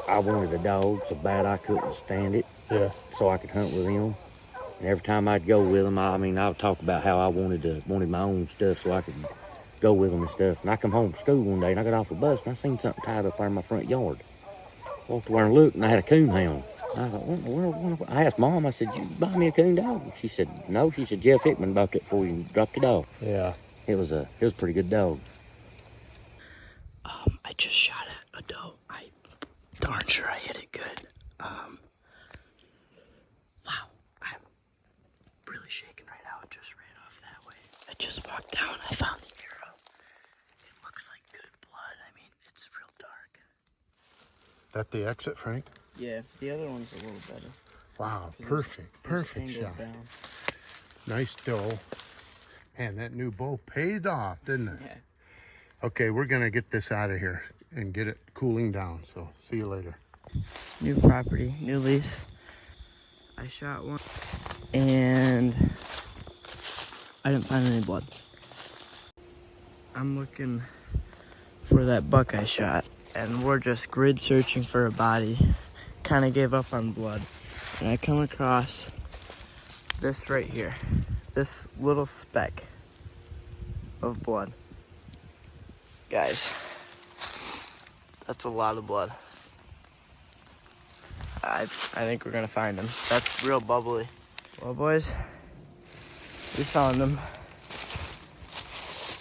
I wanted a dog so bad I couldn't stand it, Yeah. so I could hunt with him. And every time I'd go with him, I mean, I would talk about how I wanted my own stuff so I could go with him and stuff. And I come home from school one day and I got off the bus and I seen something tied up there in my front yard. Walked over and looked and I had a coon hound. I thought, I asked Mom, I said, "You buy me a coon dog?" She said, "No." She said, "Jeff Hickman bought it for you and dropped it off." Yeah. It was a pretty good dog. I just shot at a doe. I darn sure I hit it good. Wow, I'm really shaking right now. It just ran off that way. I just walked down. I found the arrow. It looks like good blood. I mean, it's real dark. That the exit, Frank? Yeah, the other one's a little better. Wow, perfect shot. Down. Nice doe. And that new bow paid off, didn't it? Yeah. Okay, we're gonna get this out of here and get it cooling down. So see you later. New property, new lease. I shot one and I didn't find any blood. I'm looking for that buck I shot and we're just grid searching for a body. Kind of gave up on blood. And I come across this right here. This little speck of blood. Guys, that's a lot of blood. I think we're gonna find him. That's real bubbly. Well, boys, we found him.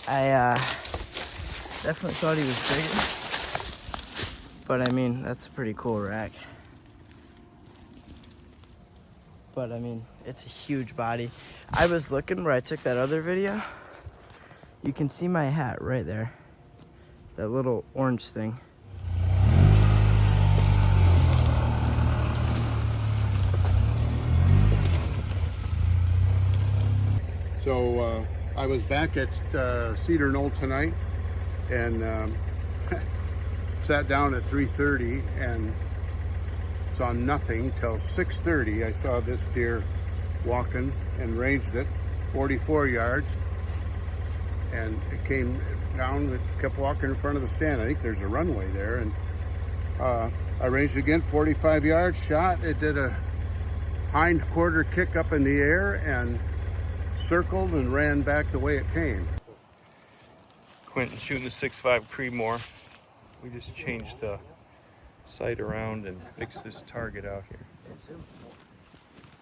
I definitely thought he was bigger, but I mean, that's a pretty cool rack. But I mean, it's a huge body. I was looking where I took that other video. You can see my hat right there. That little orange thing. So I was back at Cedar Knoll tonight and sat down at 3:30 and saw nothing till 6:30. I saw this deer walking and ranged it 44 yards, and it came down, it kept walking in front of the stand. I think there's a runway there, and I ranged again 45 yards, shot. It did a hind quarter kick up in the air and circled and ran back the way it came. Quentin shooting the 6.5 Creedmoor. We just changed the sight around and fixed this target out here.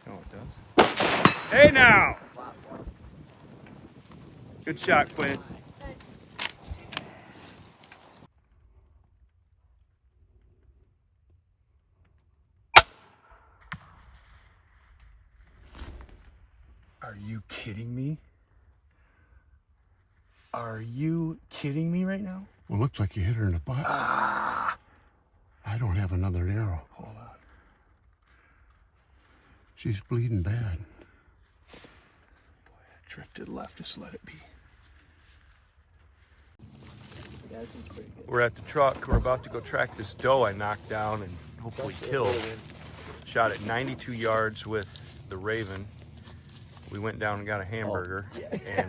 Oh, it does. Hey now! Good shot, Quentin. Are you kidding me? Are you kidding me right now? Well, looks like you hit her in the butt. Ah! I don't have another arrow. Hold on. She's bleeding bad. Boy, I drifted left. Just let it be. We're at the truck. We're about to go track this doe I knocked down and hopefully killed. Shot at 92 yards with the Raven. We went down and got a hamburger, and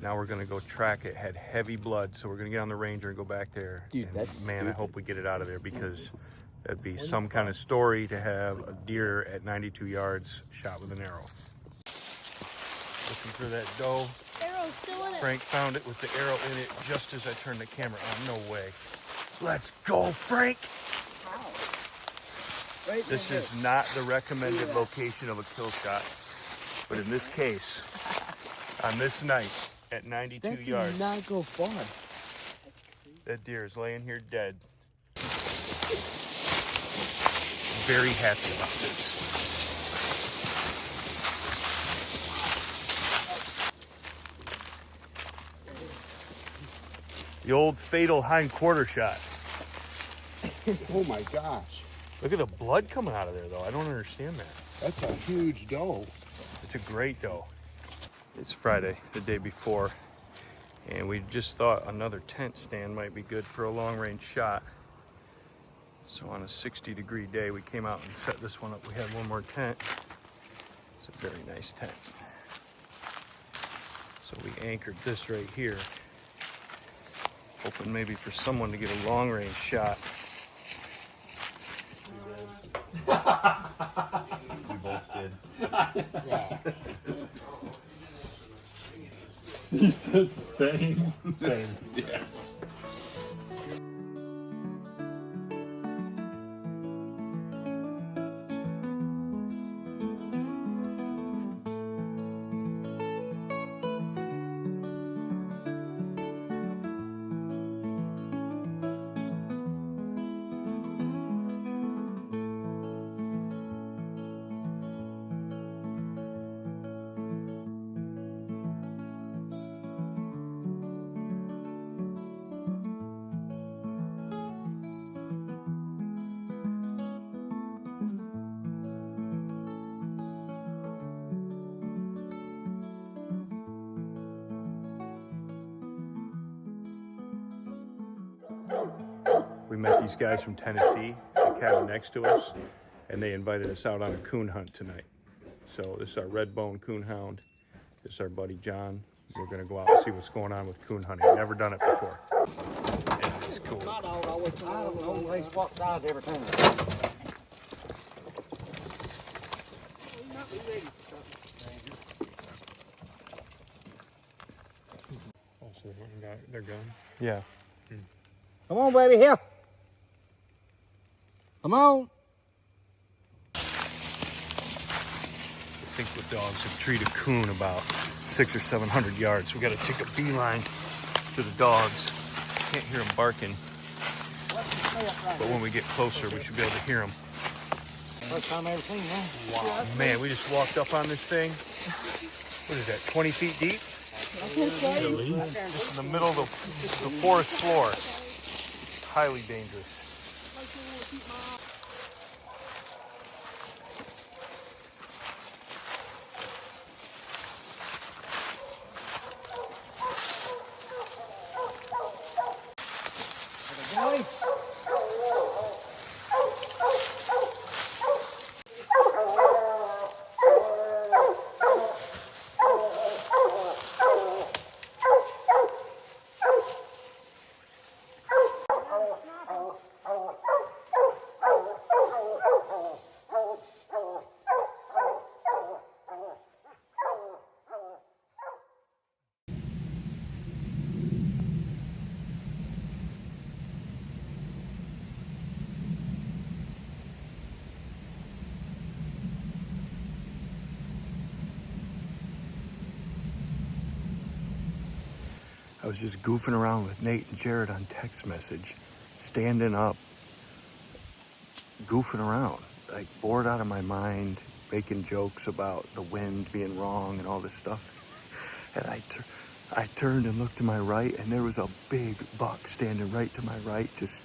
now we're gonna go track it. Had heavy blood, so we're gonna get on the Ranger and go back there. Dude, and that's man, stupid. I hope we get it out of there because that'd be some kind of story to have a deer at 92 yards shot with an arrow. Looking for that doe. Arrow's still in it. Frank found it with the arrow in it just as I turned the camera on. No way. Let's go, Frank! Right This is not the recommended location of a kill shot, but in this case, on this night at 92 That yards, did not go far. that deer is laying here dead. Very happy about this. The old fatal hind quarter shot. Oh my gosh. Look at the blood coming out of there, though. I don't understand that. That's a huge doe. It's a great doe. It's Friday, the day before, and we just thought another tent stand might be good for a long-range shot. So on a 60-degree day, we came out and set this one up. We had one more tent. It's a very nice tent. So we anchored this right here, hoping maybe for someone to get a long-range shot We both did. Yeah. She said same. Same. Yeah. We met these guys from Tennessee, the cabin next to us, and they invited us out on a coon hunt tonight. So this is our red bone coon hound. This is our buddy John. We're gonna go out and see what's going on with coon hunting. Never done it before. And it's cool. My dog always walks out every time. Oh, so they went and got their gun? Yeah. Come on, baby, here. Come on. I think the dogs have treated a coon about 600 or 700 yards. We got to take a beeline to the dogs. Can't hear them barking, but when we get closer, we should be able to hear them. First time I ever seen that. Wow, man, we just walked up on this thing. What is that, 20 feet deep? Just in the middle of the forest floor. Highly dangerous. I was just goofing around with Nate and Jared on text message, standing up, goofing around, like bored out of my mind, making jokes about the wind being wrong and all this stuff. And I turned and looked to my right, and there was a big buck standing right to my right, just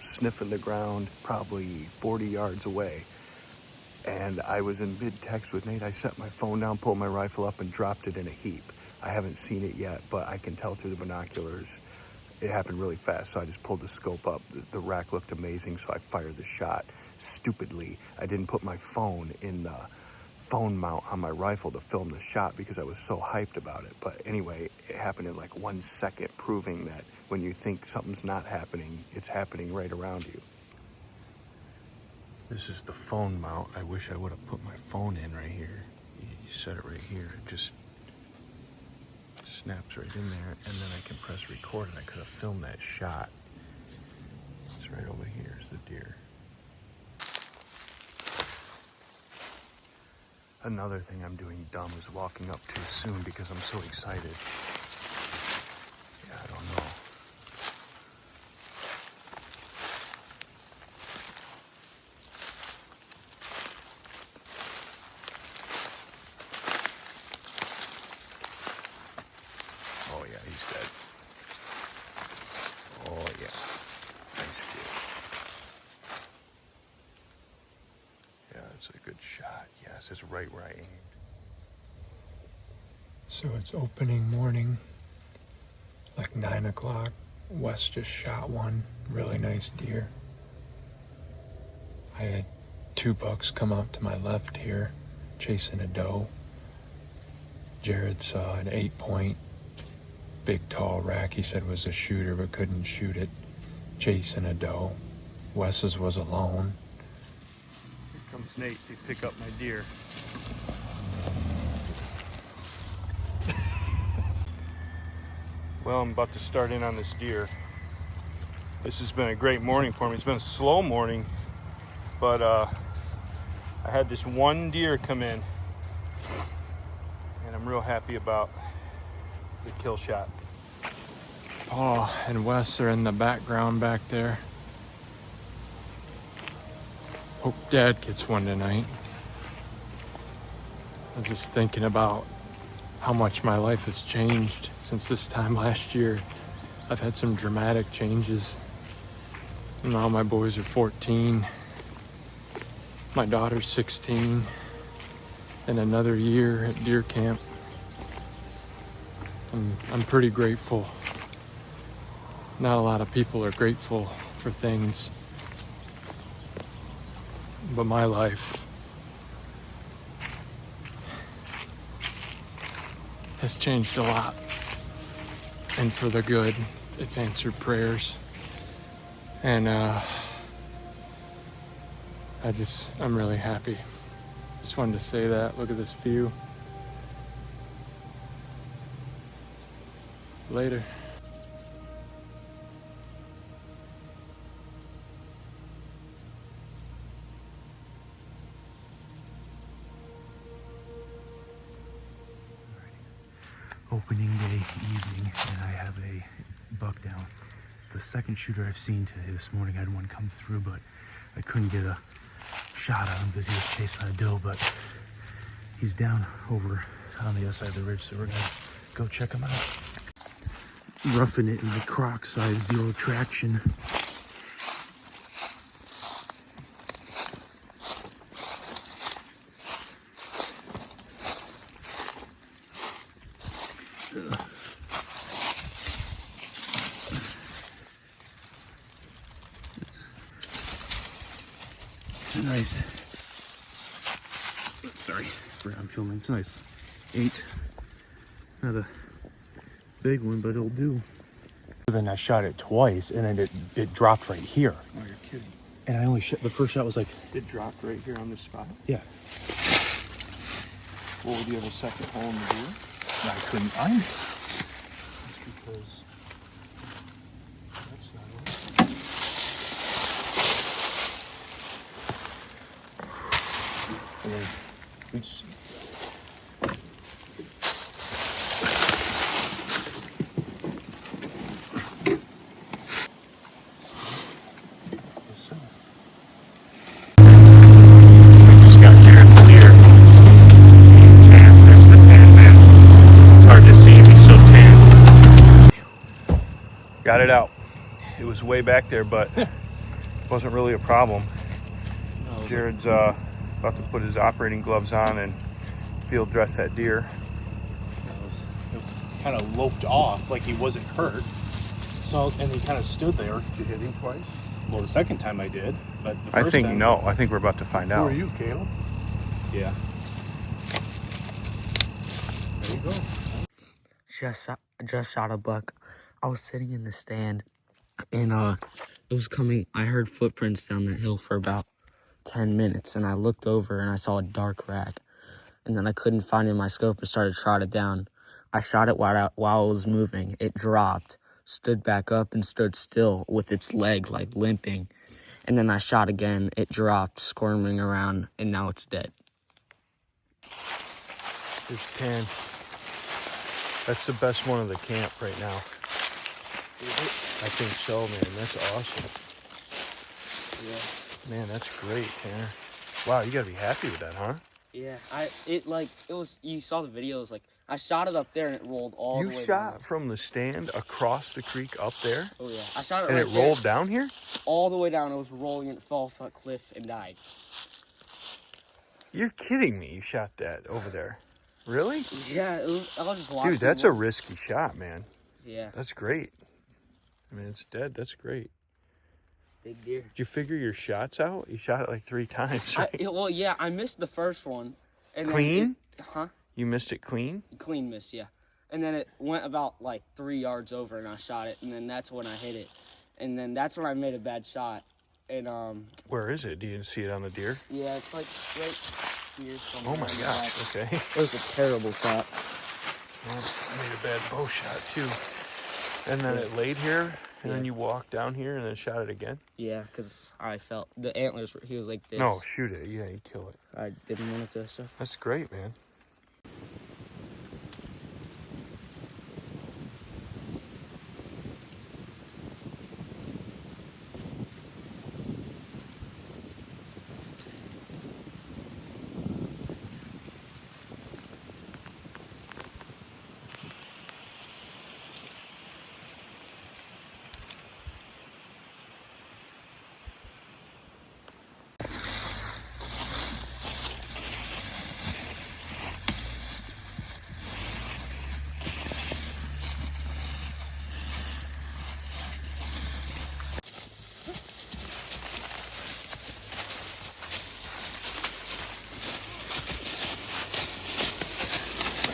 sniffing the ground, probably 40 yards away. And I was in mid-text with Nate. I set my phone down, pulled my rifle up, and dropped it in a heap. I haven't seen it yet, but I can tell through the binoculars. It happened really fast, so I just pulled the scope up. The rack looked amazing, so I fired the shot. Stupidly, I didn't put my phone in the phone mount on my rifle to film the shot because I was so hyped about it. But anyway, it happened in like 1 second, proving that when you think something's not happening, it's happening right around you. This is the phone mount. I wish I would have put my phone in right here. You set it right here. It just snaps right in there, and then I can press record, and I could have filmed that shot. It's right over here is the deer. Another thing I'm doing dumb is walking up too soon because I'm so excited. Yeah, I don't know. Oh yeah, he's dead. Oh yeah, nice deer. Yeah, that's a good shot. Yes, it's right where I aimed. So it's opening morning, like 9 o'clock. Wes just shot one really nice deer. I had 2 bucks come out to my left here, chasing a doe. Jared saw an 8-point, big tall rack he said was a shooter but couldn't shoot it, chasing a doe. Wes's was alone. comes Nate to pick up my deer. Well, I'm about to start in on this deer. This has been a great morning for me. It's been a slow morning, but I had this one deer come in, and I'm real happy about the kill shot. Paul and Wes are in the background back there. Hope Dad gets one tonight. I'm just thinking about how much my life has changed since this time last year. I've had some dramatic changes. Now my boys are 14. My daughter's 16. And another year at deer camp. I'm pretty grateful. Not a lot of people are grateful for things. But my life has changed a lot. And for the good. It's answered prayers. And I'm really happy. Just wanted to say that. Look at this view. Later. Opening day evening, and I have a buck down. It's the second shooter I've seen today. This morning I had one come through, but I couldn't get a shot on him because he was chasing a doe, but he's down over on the other side of the ridge, so we're gonna go check him out. Roughing it in my Croc size, 0 traction. It's a nice, sorry, I'm filming. It's a nice 8. Not a big one, but it'll do. Then I shot it twice, and then it dropped right here. Oh, you're kidding. And I only shot, the first shot was like, It dropped right here on this spot. yeah. Well, would you have a second hole in the deer? I couldn't find it. Because that's not it. And then we just, Just got here in the deer. Tan, there's the tan man. It's hard to see him, he's so tan. Got it out. It was way back there, but it wasn't really a problem. Jared's about to put his operating gloves on and field dress that deer. it kind of loped off like he wasn't hurt. So, and he kind of stood there. Did you hit him twice? Well, the second time I did, but the I first think time, no. I think we're about to find Who out. are you, Caleb? Yeah. There you go. Just shot a buck. I was sitting in the stand, and it was coming. I heard footprints down that hill for about 10 minutes, and I looked over and I saw a dark rack, and then I couldn't find it in my scope and started to trot it down. I shot it while it was moving. It dropped, stood back up, and stood still with its leg like limping. And then I shot again. It dropped, squirming around, and now it's dead. There's Tan. That's the best one of the camp right now. I think so, man. That's awesome. Yeah. Man, that's great, Tanner. Wow, you gotta be happy with that, huh? Yeah, it was, you saw the videos, like, I shot it up there and it rolled all You the way shot down. from the stand across the creek up there, Oh yeah, I shot it and right it there, rolled down here? all the way down. It was rolling and it fell off that cliff and died. You're kidding me. You shot that over there. Really? Yeah, I was just watching. Dude, that's a risky shot, man. Yeah, That's great. I mean, it's dead. That's great. big deer. Did you figure your shots out? You shot it like 3 times, right? Well, yeah, I missed the first one. And Clean? Huh? You missed it clean? Clean miss, yeah. And then it went about like 3 yards over and I shot it, and then that's when I hit it. And then that's when I made a bad shot. And Where is it? Do you see it on the deer? yeah, it's like right here somewhere. Oh my gosh, okay. It was a terrible shot. Well, I made a bad bow shot too. And then it laid here, and then you walked down here and then shot it again? Yeah, because I felt the antlers, he was like this. No, shoot it. Yeah, you kill it. I didn't want it to stuff. That's great, man.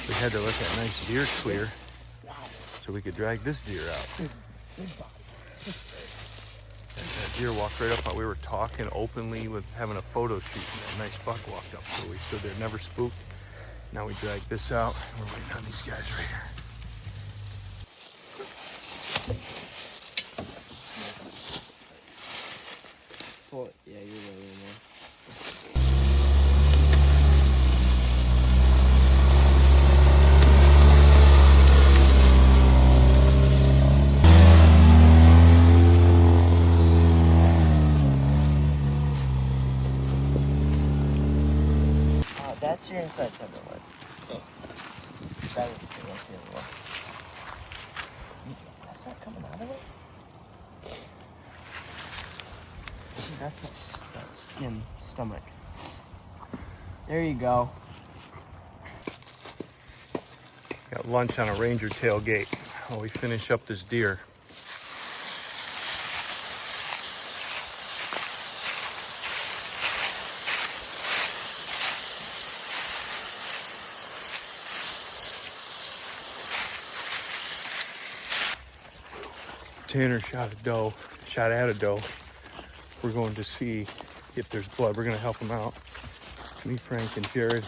We had to let that nice deer clear so we could drag this deer out. That deer walked right up. We were talking openly with having a photo shoot, and a nice buck walked up. So we stood there, never spooked. Now we drag this out. We're waiting on these guys right here. Oh, yeah, you're right in there. That's your inside timberline. Oh. That is the other one. That's not coming out of it? See, that's that skin stomach. There you go. Got lunch on a Ranger tailgate while we finish up this deer. Tanner shot at a doe. We're going to see if there's blood. We're going to help him out. Me, Frank, and Jared.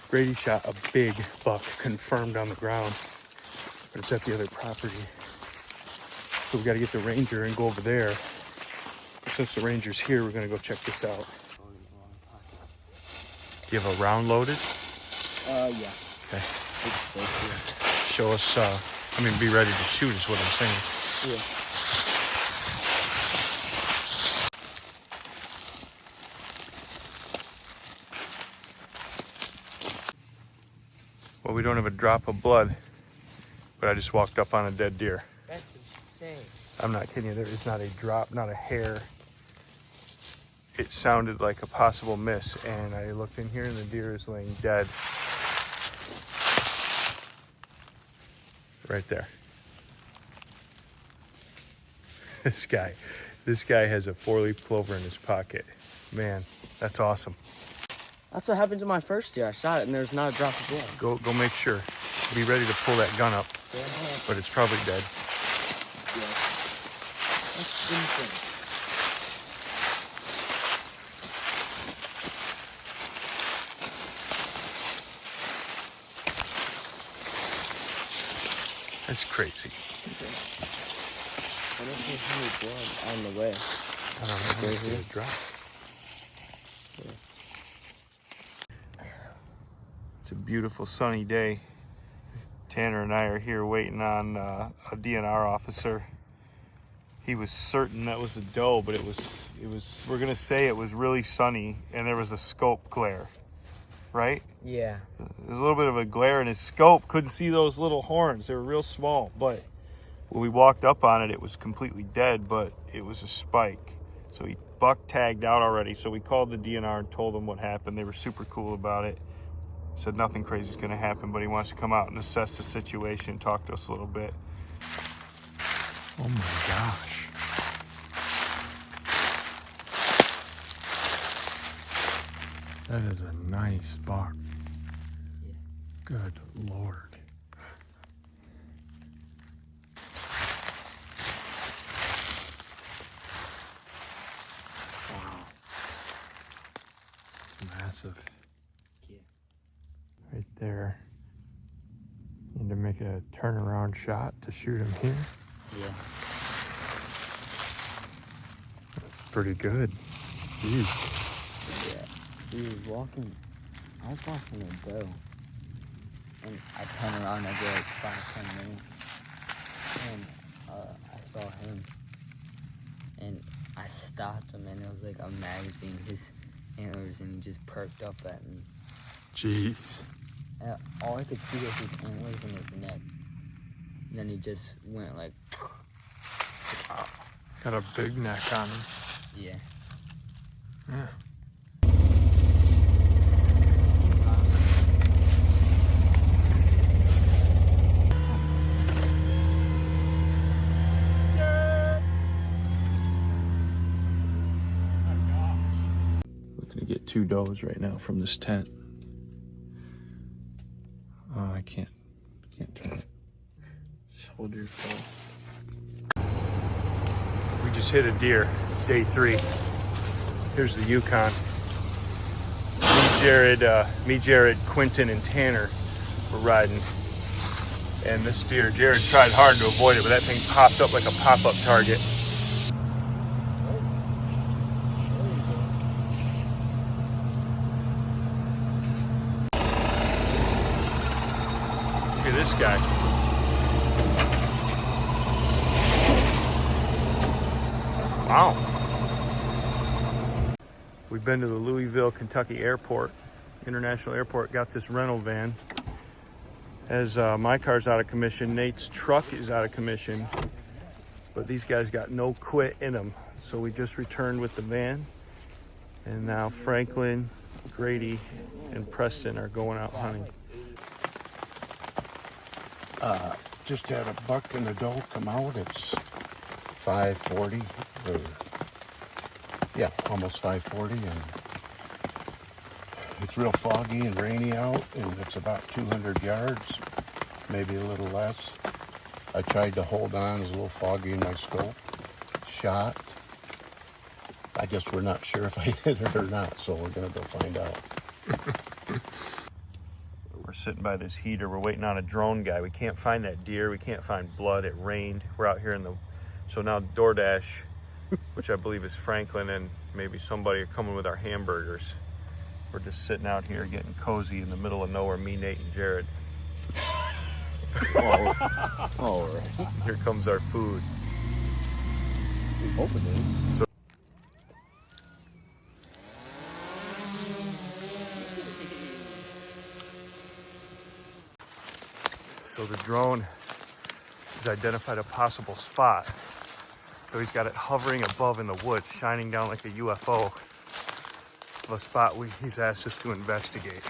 Grady shot a big buck, confirmed on the ground, but it's at the other property. So we got to get the Ranger and go over there. But since the Ranger's here, we're going to go check this out. Do you have a round loaded? Yeah. Okay. It's safe, Show us, be ready to shoot is what I'm saying. yeah. Well, we don't have a drop of blood, but I just walked up on a dead deer. That's insane. I'm not kidding you. There is not a drop, not a hair. It sounded like a possible miss, and I looked in here and the deer is laying dead. Right there. This guy has a 4-leaf clover in his pocket. Man, that's awesome. That's what happened to my first deer. I shot it and there's not a drop of blood. Go make sure. Be ready to pull that gun up, but it's probably dead. Yeah. That's insane. That's crazy. I don't see any blood on the way. I don't know. I see it drop. It's a beautiful sunny day. Tanner and I are here waiting on a DNR officer. He was certain that was a doe, but it was. We're gonna say it was really sunny, and there was a scope glare, right? Yeah. There's a little bit of a glare in his scope. Couldn't see those little horns. They were real small, but when we walked up on it, it was completely dead, but it was a spike. So he buck tagged out already. So we called the DNR and told them what happened. They were super cool about it. Said nothing crazy is going to happen, but he wants to come out and assess the situation, talk to us a little bit. Oh my gosh. That is a nice buck. Good Lord. impressive. Right there. Need to make a turnaround shot to shoot him here. Yeah. That's pretty good. Jeez. Yeah. He was walking. I was walking a doe. And I turn around and I go like 5-10 minutes. And I saw him. And I stopped him and it was like a magazine, his antlers, and he just perked up at me. Jeez. And all I could see was his antlers and his neck. And then he just went like... Wow. Got a big neck on him. Yeah. Yeah. Looking to get 2 does right now from this tent. Oh, I can't turn it. Just hold your phone. We just hit a deer, day 3. Here's the Yukon. Me, Jared, Quentin, and Tanner were riding. And this deer, Jared tried hard to avoid it, but that thing popped up like a pop-up target. Look at this guy. Wow. We've been to the Louisville, Kentucky airport, International Airport, got this rental van. As my car's out of commission, Nate's truck is out of commission, but these guys got no quit in them. So we just returned with the van, and now Franklin, Grady, and Preston are going out hunting. Just had a buck and a doe come out. It's 5:40, or yeah, almost 5:40, and it's real foggy and rainy out, and it's about 200 yards, maybe a little less. I tried to hold on, it was a little foggy in my scope. Shot. I guess we're not sure if I hit it or not, so we're gonna go find out. We're sitting by this heater. We're waiting on a drone guy. We can't find that deer. We can't find blood. It rained. We're out here in the... So now DoorDash, which I believe is Franklin, and maybe somebody are coming with our hamburgers. We're just sitting out here getting cozy in the middle of nowhere, me, Nate, and Jared. All right. Here comes our food. We hope it is. So the drone has identified a possible spot. So he's got it hovering above in the woods, shining down like a UFO of a spot he's asked us to investigate.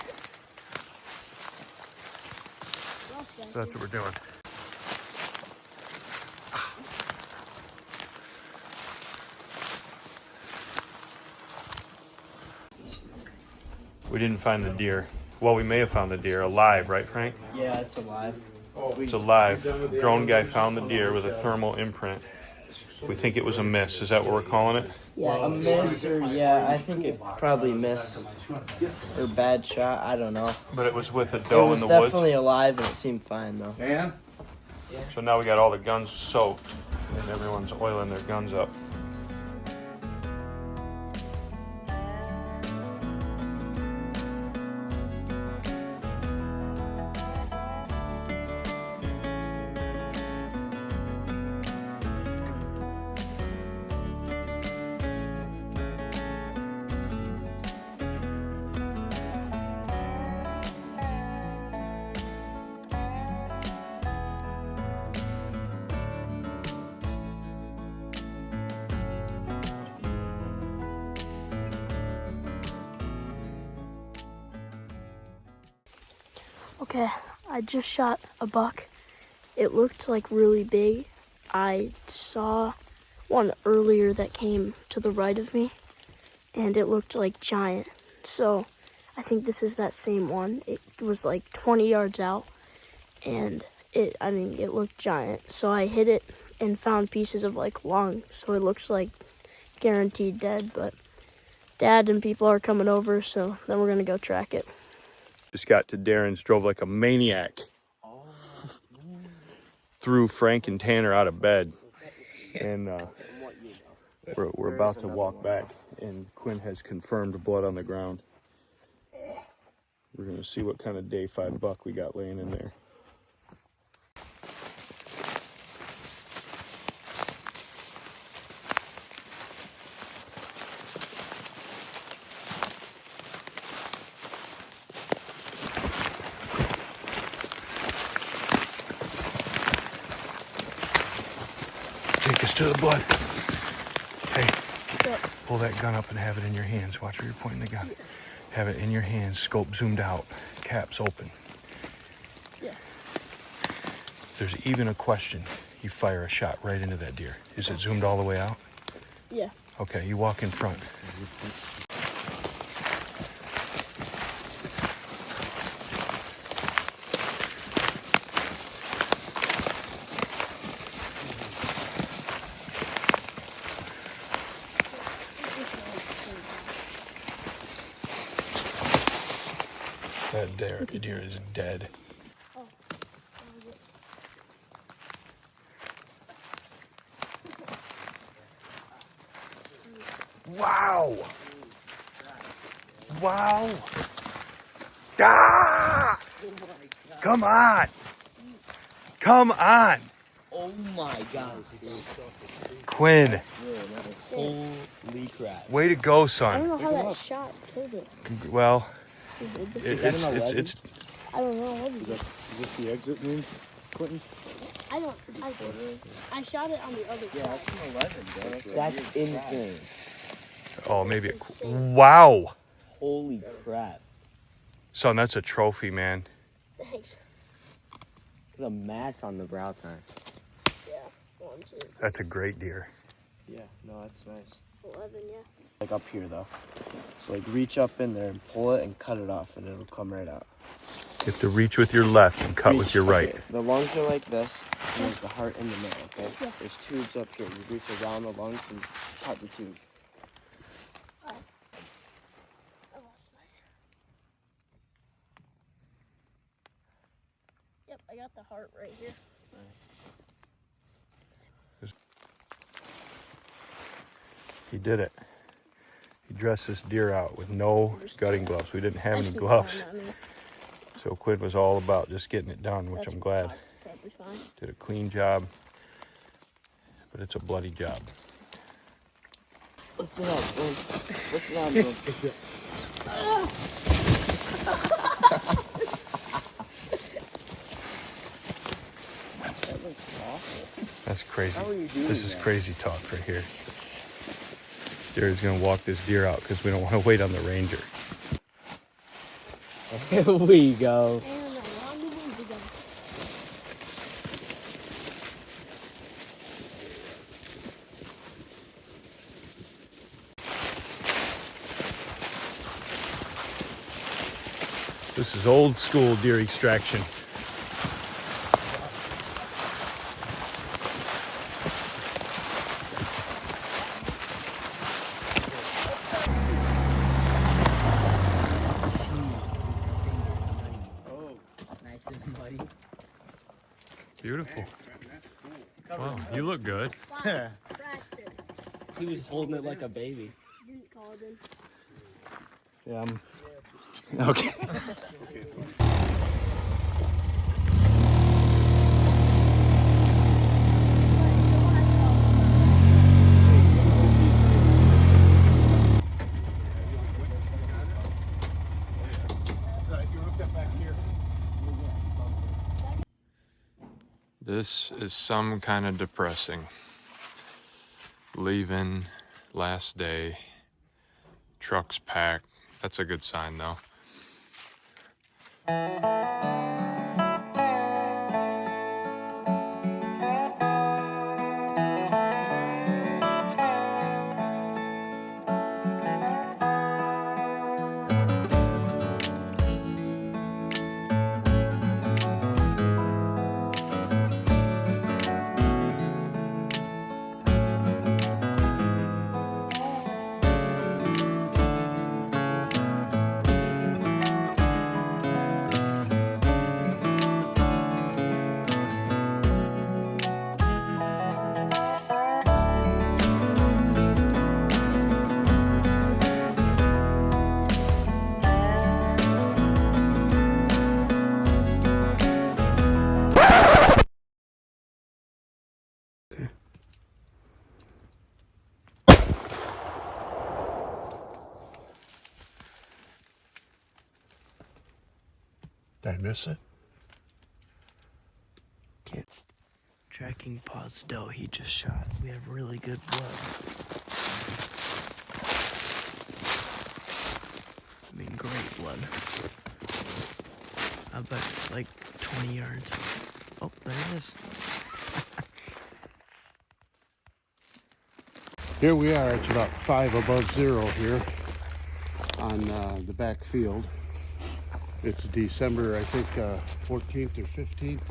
So that's what we're doing. We didn't find the deer. Well, we may have found the deer alive, right, Frank? Yeah, it's alive. It's alive. Drone guy found the deer with a thermal imprint. We think it was a miss. Is that what we're calling it? Yeah, a miss, or yeah, I think it probably missed. Or bad shot, I don't know. But it was with a It doe was in the woods. definitely alive and it seemed fine though. Dan? So now we got all the guns soaked and everyone's oiling their guns up. Okay, I just shot a buck. It looked like really big. I saw one earlier that came to the right of me, and it looked like giant. So I think this is that same one. It was like 20 yards out, and it looked giant. So I hit it and found pieces of like lung, so it looks like guaranteed dead, but Dad and people are coming over, so then we're gonna go track it. Just got to Darren's, drove like a maniac threw Frank and Tanner out of bed, and we're about to walk back, and Quinn has confirmed blood on the ground. We're gonna see what kind of day 5 buck we got laying in there. Take us to the blood. Hey, pull that gun up and have it in your hands. Watch where you're pointing the gun. Have it in your hands, scope zoomed out, caps open. Yeah. If there's even a question, you fire a shot right into that deer. Is it zoomed all the way out? Yeah. Okay, you walk in front. That deer is dead. Wow! Wow! Ah! Come on! Come on! Oh my god. Quinn, Holy crap. way to go, I don't son. know how that shot killed it. Well, Is that an 11? it's I don't know. What is it? Is this the exit wound, Quentin? I shot it on the other side. That's an 11, bro. That's insane. oh maybe wow, Holy crap. son, that's a trophy, man. Thanks. Put a mass on the brow tine. Yeah. 1, 2, That's a great deer. Yeah, no, that's nice. 11. Yeah. Like up here though. So like reach up in there and pull it and cut it off and it'll come right out. You have to reach with your left and cut with your right. Okay, the lungs are like this and there's the heart in the middle, okay? Yeah. There's tubes up here. You reach around the lungs and cut the tube. Oh, that's nice. Yep, I got the heart right here. He did it. He dressed this deer out with no gutting gloves. We didn't have any gloves. So Quinn was all about just getting it done, which I'm glad. Probably fine. Did a clean job, but it's a bloody job. Lift it up, bro. Lift it up, bro. That's crazy. How are you doing This is that? crazy talk right here. Jerry's gonna walk this deer out because we don't want to wait on the ranger. Here we go. And a long move again. This is old school deer extraction. Oh, Nice and muddy. Beautiful. that's cool. Wow, you look good. Crashed it. He was holding it like a baby. Didn't call it in. Yeah, Okay. This is some kind of depressing. Leaving, last day, truck's packed. That's a good sign though. Did I miss it? Can't. Tracking Paws doe he just shot. We have really good blood. I mean, great blood. I bet it's like 20 yards. Oh, there it is. Here we are. It's about 5 above zero here on the back field. It's December, I think, 14th or 15th,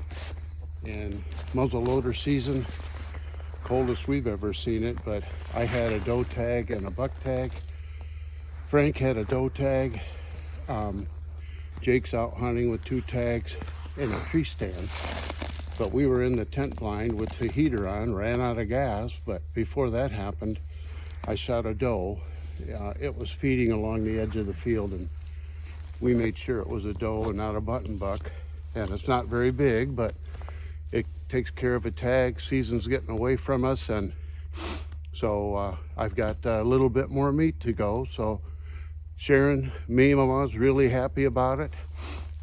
and muzzleloader season, coldest we've ever seen it. But I had a doe tag and a buck tag. Frank had a doe tag. Jake's out hunting with 2 tags in a tree stand. But we were in the tent blind with the heater on, ran out of gas. But before that happened, I shot a doe. It was feeding along the edge of the field, and we made sure it was a doe and not a button buck. And it's not very big, but it takes care of a tag. Season's getting away from us, and so I've got a little bit more meat to go. So Sharon, me, Mama's really happy about it,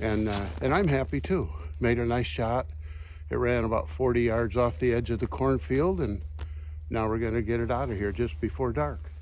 and I'm happy too. Made a nice shot. It ran about 40 yards off the edge of the cornfield, and now we're gonna get it out of here just before dark.